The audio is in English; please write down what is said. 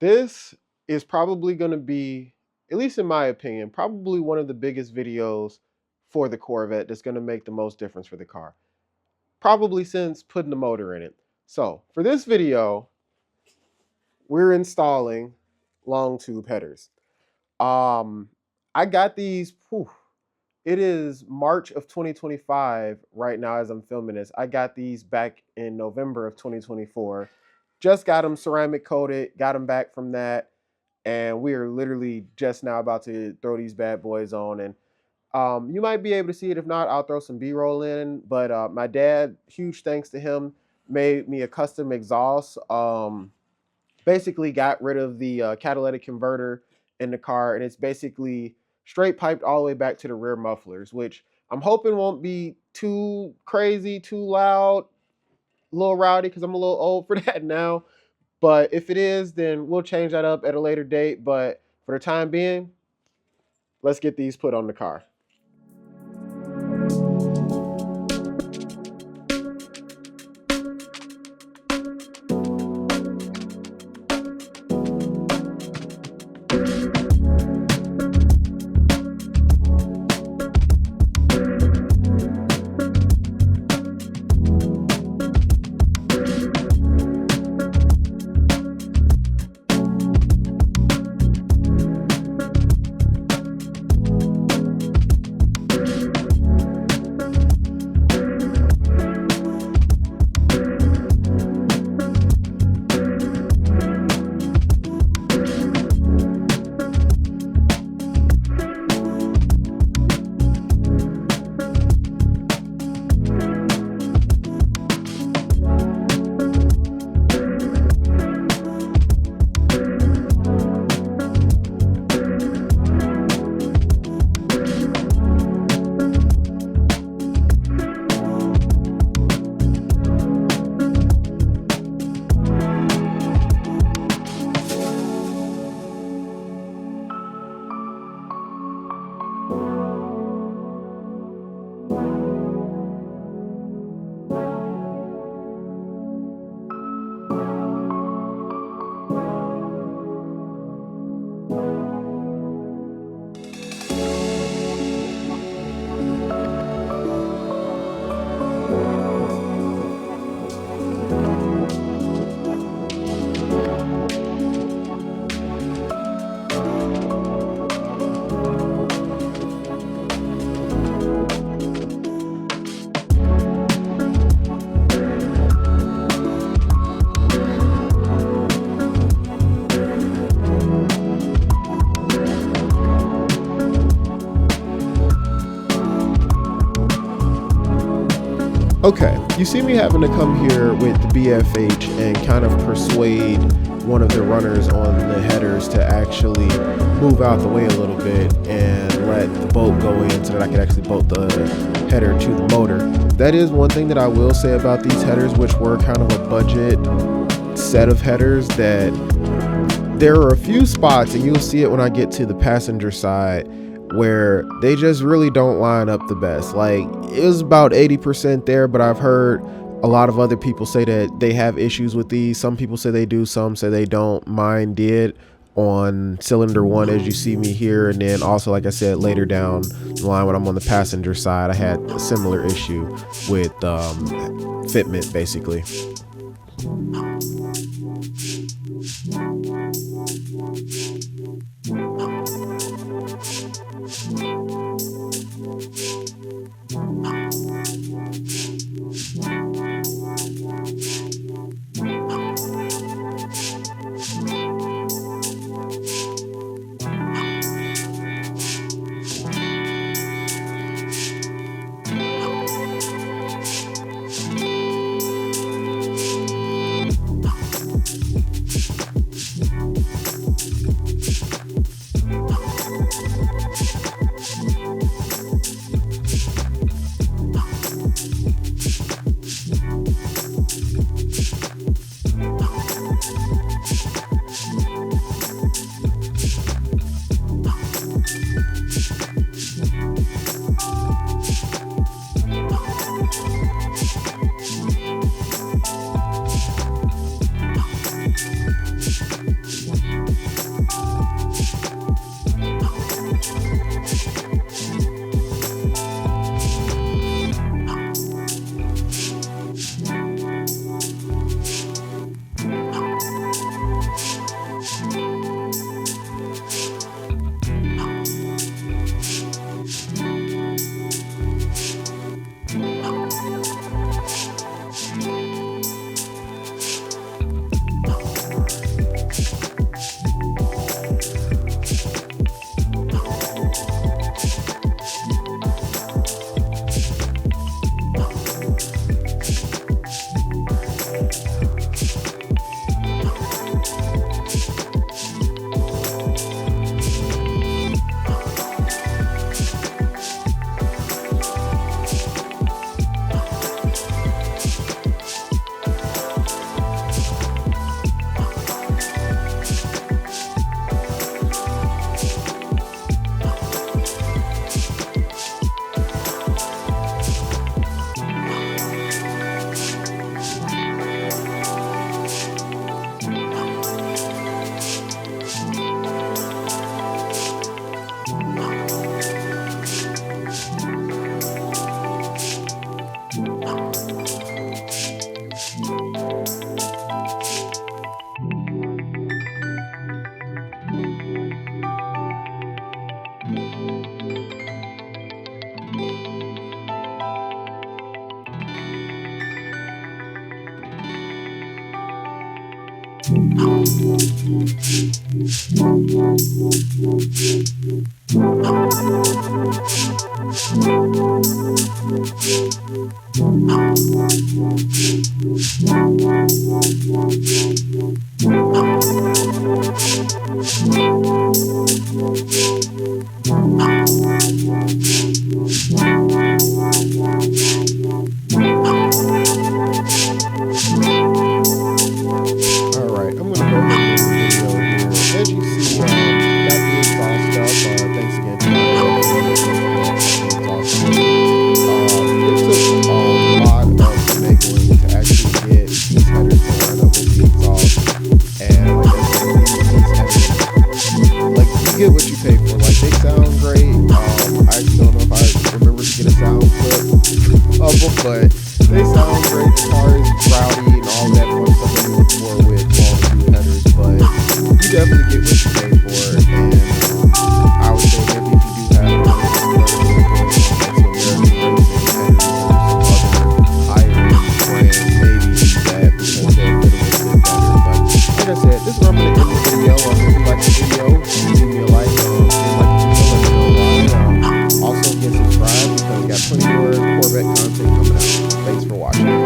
This is probably going to be, at least in my opinion, probably one of the biggest videos for the Corvette that's going to make the most difference for the car. Probably since putting the motor in it. So for this video, we're installing long tube headers. I got these, it is March of 2025 right now as I'm filming this. I got these back in November of 2024. Just got them ceramic coated, got them back from that. And we are literally just now about to throw these bad boys on. And you might be able to see it. If not, I'll throw some B-roll in. But my dad, huge thanks to him, made me a custom exhaust. Basically got rid of the catalytic converter in the car, and it's basically straight piped all the way back to the rear mufflers, which I'm hoping won't be too crazy, too loud, a little rowdy, because I'm a little old for that now. But if it is, then we'll change that up at a later date. But for the time being, let's get these put on the car. Okay, you see me having to come here with the BFH and kind of persuade one of the runners on the headers to actually move out the way a little bit and let the bolt go in so that I could actually bolt the header to the motor. That is one thing that I will say about these headers, which were kind of a budget set of headers, that there are a few spots, and you'll see it when I get to the passenger side, where they just really don't line up the best. Like, it was about 80% there, but I've heard a lot of other people say that they have issues with these. Some people say they do, some say they don't. Mine did on cylinder one, as you see me here, and then also, like I said, later down the line when I'm on the passenger side, I had a similar issue with fitment, basically. Alright, I'm gonna go ahead and end the video here. As you see, got the exhaust up. Thanks again to my exhaust system. It took a lot of finagling to actually get these headers to line up with the exhaust. And like I said, these headers, like, you get what you pay for. Like, they sound great. I actually don't know if I remember to get a sound clip of them, but they sound great. The car is rowdy and all that fun stuff that you look for with long two headers, but you definitely get what you pay for. And I would say maybe if you do have some American racing headers or some other higher brands, maybe use that because they're a little bit better. But like I said, this is where I'm going to end the video. If you like the video, give me a like. If you like the video, let me know why. Also, get subscribed because we got plenty more Corvette content coming out. Thanks for watching.